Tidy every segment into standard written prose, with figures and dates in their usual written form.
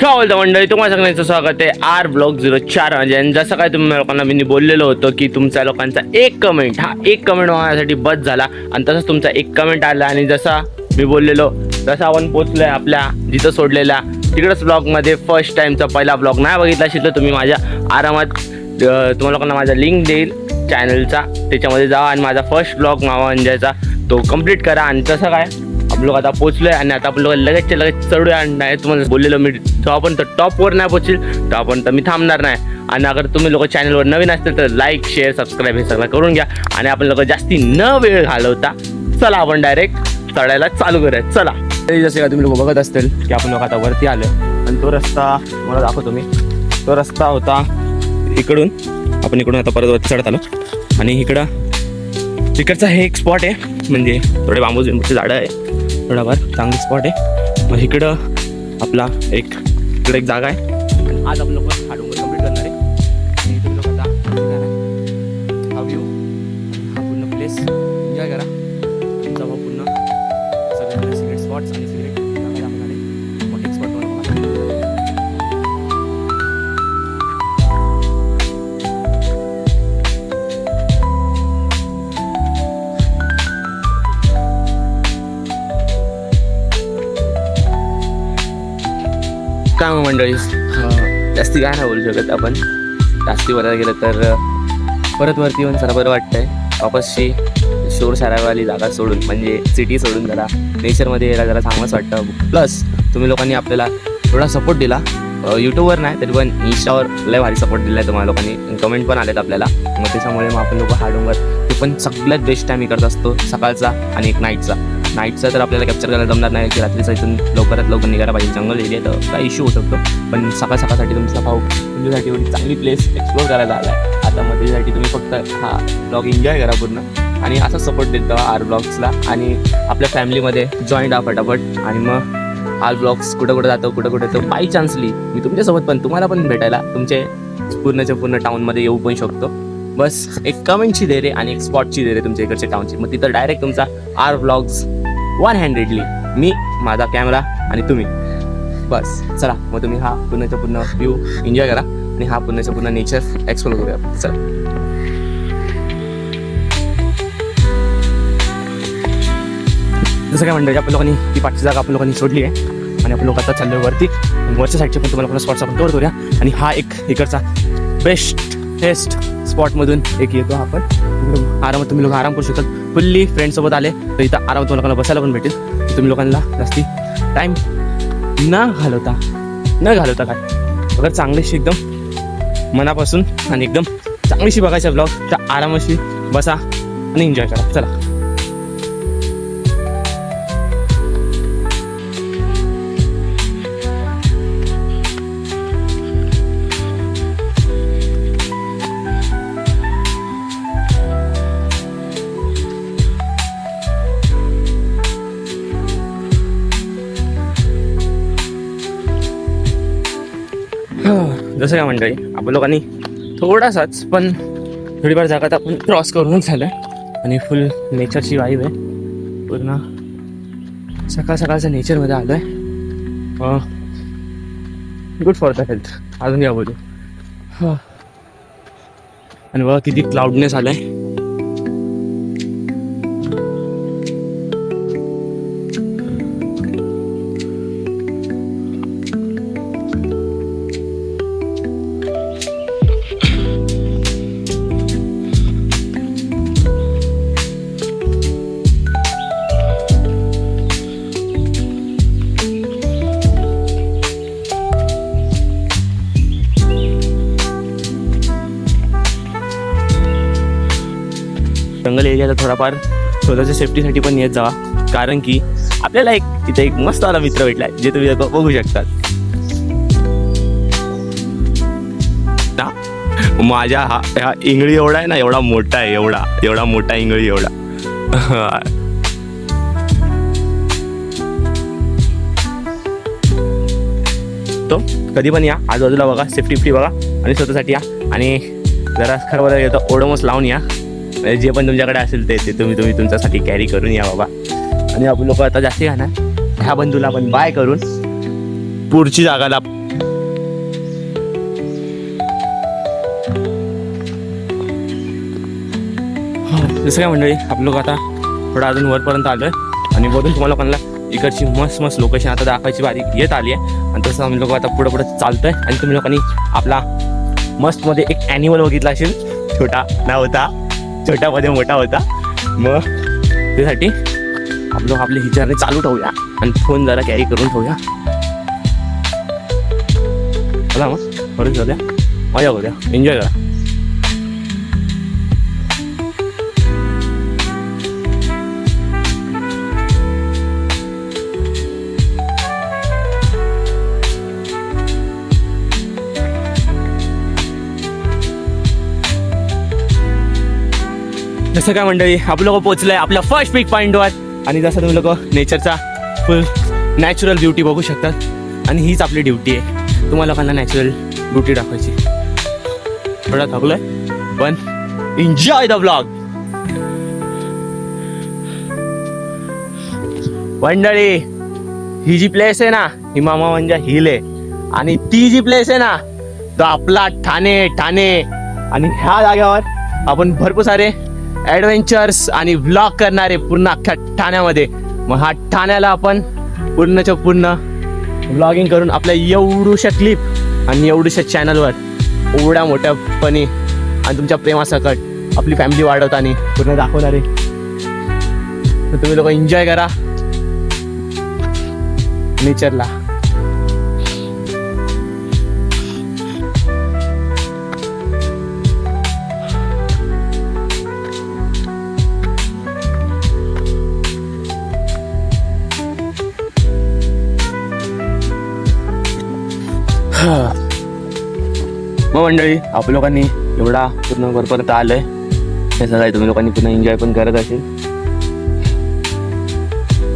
काय बोलता मंडळी, तुम्हाला सगळ्यांचं स्वागत आहे आर ब्लॉग 04 म्हणजे. जसं काय तुम्ही लोकांना मी बोललेलो होतो की तुमच्या लोकांचा एक कमेंट मागण्यासाठी बस झाला आणि तसंच तुमचा एक कमेंट आला आणि जसा मी बोललेलो तसं आपण पोचलोय आपल्या जिथं सोडलेला तिकडंच ब्लॉगमध्ये. फर्स्ट टाइमचा पहिला ब्लॉग नाही बघितला असेल तर तुम्ही माझ्या आरामात तुम्हाला लोकांना माझा लिंक देईल चॅनलचा, त्याच्यामध्ये जावा आणि माझा फर्स्ट ब्लॉग मावा अंजायचा तो कंप्लीट करा. आणि तसं काय आपण लोक आता पोचलोय आणि आता आपण लोक लगेच चढूया. आणि नाही तुम्हाला बोललेलो मी तो आपण तर टॉपवर नाही पोचेल तर आपण तर मी थांबणार नाही. आणि अगर तुम्ही लोक चॅनलवर नवीन असतील तर लाईक शेअर सबस्क्राईब हे सगळं करून घ्या. आणि आपण लोक जास्ती न वेळ घालवता चला आपण डायरेक्ट चढायला चालू करूया. चला जसे का तुम्ही लोक बघत असतील की आपण लोक आता वरती आलो आणि तो रस्ता मला दाखवतो मी. तो रस्ता होता इकडून, आपण इकडून आता परत वरती चढत आलो. आणि तिकडचा हे एक स्पॉट आहे, म्हणजे थोडे बांबूचे झाडं आहे, थोडाफार चांगली स्पॉट आहे. मग इकडं आपला इकडे एक जागा आहे. आणि आज आपण लोक हा डोंगर कंप्लीट करणार आहे. आणि तुम्ही लोक आता हा व्ह्यू हा पूर्ण प्लेस एन्जॉय करा. तुमचा भाऊ पूर्ण सगळे सिक्रेट स्पॉट्स आणि सिक्रेट मोठे स्पॉट काय मग मंडळी, जास्ती काय नाही बोलू शकत आपण. जास्ती बघायला गेलं तर परत वरती येऊन जरा बरं वाटतंय. वापसशी शोर शराबाली जागा सोडून म्हणजे सिटी सोडून जरा नेचरमध्ये यायला जरा चांगलंच वाटतं. प्लस तुम्ही लोकांनी आपल्याला थोडा सपोर्ट दिला, यूट्यूबवर नाही तरी पण इंस्टावर लय भारी सपोर्ट दिला आहे तुम्हाला लोकांनी. कमेंट पण आलेत आपल्याला. मग त्याच्यामुळे मग आपण लोक हा डोंगर ते पण सगळ्यात बेस्ट टाईम करत असतो, सकाळचा आणि एक नाईटचा तर आपल्याला कॅप्चर करायला जमणार नाही की रात्रीचा इथून लवकरात लवकर निघायला पाहिजे. जंगल एरिया तर काय इश्यू होऊ शकतो. पण सकाळसाठी तुमचा भाऊ तुमच्यासाठी एवढी चांगली प्लेस एक्सप्लोर करायला आला आहे. आता मग त्याच्यासाठी तुम्ही फक्त हा ब्लॉग एन्जॉय करा पूर्ण आणि असा सपोर्ट देत जावा आर ब्लॉग्सला. आणि आपल्या फॅमिलीमध्ये जॉईंट हा फटाफट. आणि मग आर ब्लॉग्स कुठं जातो तर बाय चान्सली मी तुमच्यासोबत पण तुम्हाला पण भेटायला तुमचे पूर्णच्या पूर्ण टाऊनमध्ये येऊ पण शकतो. बस एक कमेंटची दे रे आणि एक स्पॉटची दे रे तुमच्या इकडच्या टाऊनची. मग तिथं डायरेक्ट तुमचा आर ब्लॉग्स 100ली मी, माझा कॅमेरा आणि तुम्ही. बस चला मग तुम्ही हा पूर्णच्या पूर्ण व्ह्यू एन्जॉय करा आणि हा पूर्णच्या पूर्ण नेचर एक्सप्लोर करूया. चला जसं काय मंडळी, आपण लोकांनी ती पाठची जागा आपण लोकांनी सोडली आहे आणि आपण लोक आता चाललो वरती. वरच्या साईडचे पण तुम्हाला स्पॉट्स आपण कवर करूया. आणि हा एक इकडचा बेस्ट स्पॉटमधून एक येतो. आपण आरामात तुम्ही लोक आराम करू शकतात. फुल्ली फ्रेंडसोबत आले तर इथं आरामात तुम्हाला बसायला पण भेटेल. तुम्ही लोकांना जास्ती टाईम न घालवता काय अगर चांगलीशी एकदम मनापासून आणि एकदम चांगलीशी बघायचं ब्लॉग तर आरामाशी बसा आणि एन्जॉय करा. चला जसं काय मंडळी, आपण लोकांनी थोडासाच पण थोडीफार जागा तर आपण क्रॉस करूनच झालं आहे. आणि फुल नेचरची वाईब आहे. पूर्ण सकाळच्या नेचरमध्ये आलो आहे. Good for the health. अजून या बोलू. आणि बघा किती क्लाउडनेस आलं आहे. जंगल एरियाला थोडाफार स्वतःच्या सेफ्टीसाठी पण येत जावा, कारण की आपल्याला इथे एक मस्त वाला मित्र भेटलाय जे तुम्ही बघू शकतात. माझ्या हा इंगळी एवढा आहे ना, एवढा मोठा आहे, एवढा मोठा इंगळी एवढा. तो कधी पण या, आजूबाजूला बघा, सेफ्टी बघा आणि स्वतःसाठी या. आणि जरा खरं बरं येतं ओडोमोस लावून या. जे पण तुमच्याकडे असेल ते तुम्ही तुमच्यासाठी कॅरी करून या बाबा. आणि आपण लोक आता जास्ती खाणार ह्या बंधूला आपण बाय करून पुढची जागाला जसं काय मंडळी आप लोक आता थोडं अजून वरपर्यंत आलोय आणि वरून तुम्हाला लोकांना इकडची मस्त मस्त लोकेशन आता दाखवायची बारी येत आली आहे. आणि तसं आम्ही लोक आता पुढे चालतोय आणि तुम्ही लोकांनी आपला मस्तमध्ये एक ॲनिमल बघितला असेल, छोटा ना होता, छोट्यामध्ये मोठा होता. मग त्यासाठी आप लोक आपले हिच्याने चालू ठेवूया आणि फोन जरा कॅरी करून ठेवूया. चला मग परत जाऊया, मजा करूया, एन्जॉय करा. जसं काय मंडळी आप लोक पोहोचलंय आपल्या फर्स्ट पिक पॉईंटवर आणि जसं तुम्ही लोक नेचरचा फुल नॅचरल ब्युटी बघू शकतात आणि हीच आपली ड्युटी आहे, तुम्हाला लोकांना नॅचरल ब्युटी दाखवायची. थोडा थकलोय पण एन्जॉय द व्लॉग. मंडळी ही जी प्लेस आहे ना ही मामा म्हणजे हिल आहे आणि ती जी प्लेस आहे ना तो आपला ठाणे आणि ह्या जागेवर आपण भरपूर सारे ॲडव्हेंचर्स आणि व्लॉग करणारे पूर्ण अख्ख्या ठाण्यामध्ये. मग हा ठाण्याला आपण पूर्णच्या पूर्ण व्लॉगिंग करून आपल्या एवढूशा क्लिप आणि एवढ्याशा चॅनलवर एवढ्या मोठ्यापणे आणि तुमच्या प्रेमासकट आपली फॅमिली वाढवताना पूर्ण दाखवणारे. तर तुम्ही लोक एन्जॉय करा नेचरला. मग मंडळी आपल्या लोकांनी एवढा पूर्ण वरपर्यंत आलोय हे सगळं तुम्ही लोकांनी पूर्ण एन्जॉय पण करत असेल.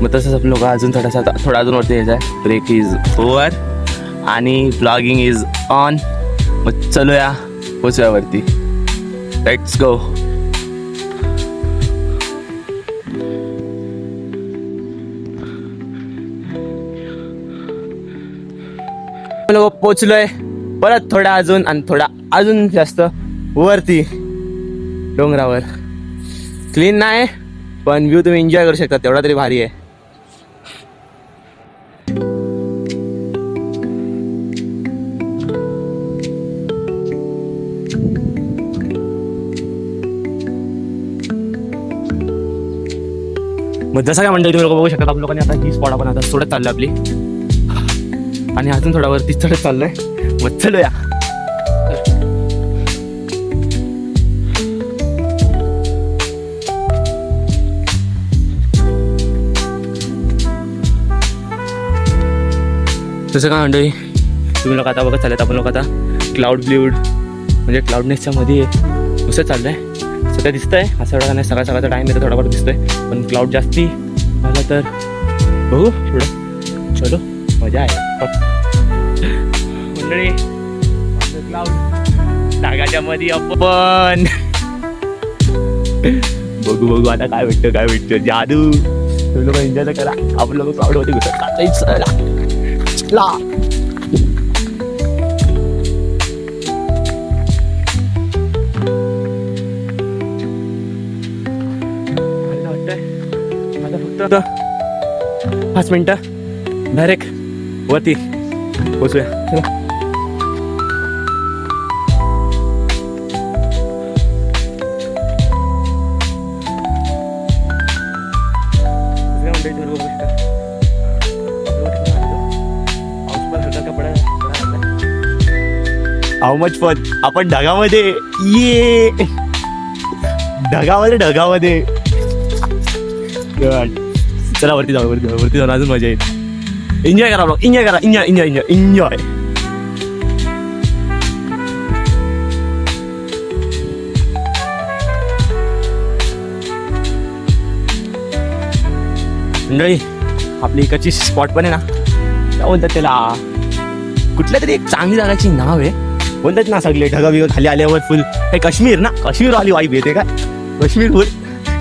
मग तसंच आपलं लोक अजून थोडा अजून वरती यायचं आहे. ब्रेक इज ओव्हर आणि ब्लॉगिंग इज ऑन. मग चलूया पोचूया वरती. Let's go. लोक पोचलोय परत थोडा अजून आणि थोडा अजून जास्त वरती डोंगरावर. क्लीन नाही पण व्ह्यू तुम्ही एन्जॉय करू शकता तेवढा तरी भारी आहे. मग जसं काय मंडळी तुम्ही लोक बघू शकता आपल्या लोकांनी आता ही स्पॉट आपण आता सोडत चाललं आपली आणि अजून थोडा वरती चढत चाललोय. मग चलूया. तसं काय मंडळी तुम्ही लोक आता बघत चालत आपण लोक आता क्लाउड ब्ल्यूड म्हणजे क्लाउडनेसच्या मध्ये उसं चाललंय. सध्या दिसतंय असं एवढा नाही, सकाळचा टाईम येतो थोडाफार दिसतोय पण क्लाउड जास्ती झाला तर बघू थोडं. चलो मजा आहे मंडळी. क्लाउड ढगाच्या मध्ये आपण बघू आता काय भेटतं जादू. तुम्ही लोक एन्जॉय करा. आपण लोक क्लाउड मध्ये घुसत आता फक्त 5 मिनिटं डायरेक्ट वरती पोचूया. चला. How much fun. आपण ढगामध्ये ये ढगामध्ये चला वरती जाऊन अजून मजा येईल. एन्जॉय करा ब्लॉग. एन्जॉय. मंडळी आपली इकडची स्पॉट पण आहे ना काय बोलतात त्याला कुठल्या तरी एक चांगली जागाची नाव आहे बोलतात ना. सगळे ढगा बिग खाली आल्यावर फुल हे काश्मीर वाली वाईब येते काय. काश्मीर फुल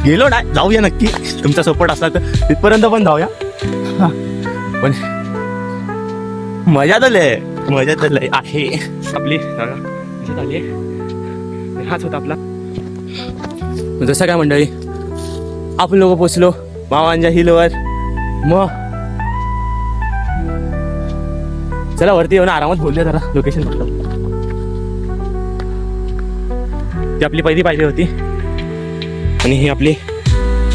गेलो नाही जाऊया नक्की. तुमचा सपोर्ट असला तर तिथपर्यंत पण जाऊया. पण मजा तर लय आहे आपली जागा मजा झाली आहे. हाच होता आपला. जसं काय मंडळी आपण लोक पोचलो मावांच्या हिलवर. मग चला वरती येऊन आरामात बोलूया जरा लोकेशन बघतो. ती आपली पहिली पायरी होती आणि ही आपली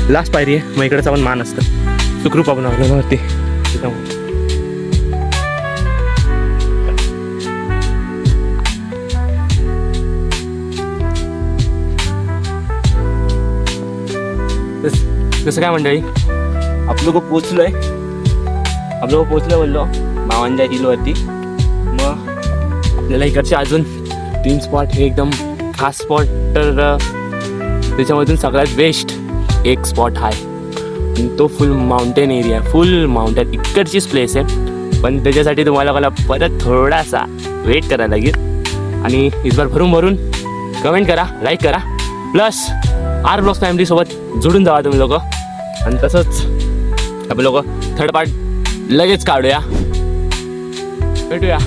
लास्ट पायरी आहे. मग इकडचं पण मान असतं सुखरूप आपण आलो वरती. कसं काय मंडळी आपलं लोक पोचलोय बोललो मावांच्या हिलवरती. मग आपल्याला इकडचे अजून 3 स्पॉट हे एकदम खास स्पॉट, तर त्याच्यामधून सगळ्यात बेस्ट एक स्पॉट आहे आणि तो full mountain area, full mountain इकडचीच प्लेस आहे. पण त्याच्यासाठी तुम्हाला मला परत थोडासा वेट करायला लागेल आणि इस बार भरून कमेंट करा, लाईक करा, प्लस आर ब्लॉग्स फॅमिलीसोबत जोडून जावा तुम्ही लोक. आणि तसंच आपण लोक थर्ड पार्ट लगेच काढूया. भेटूया.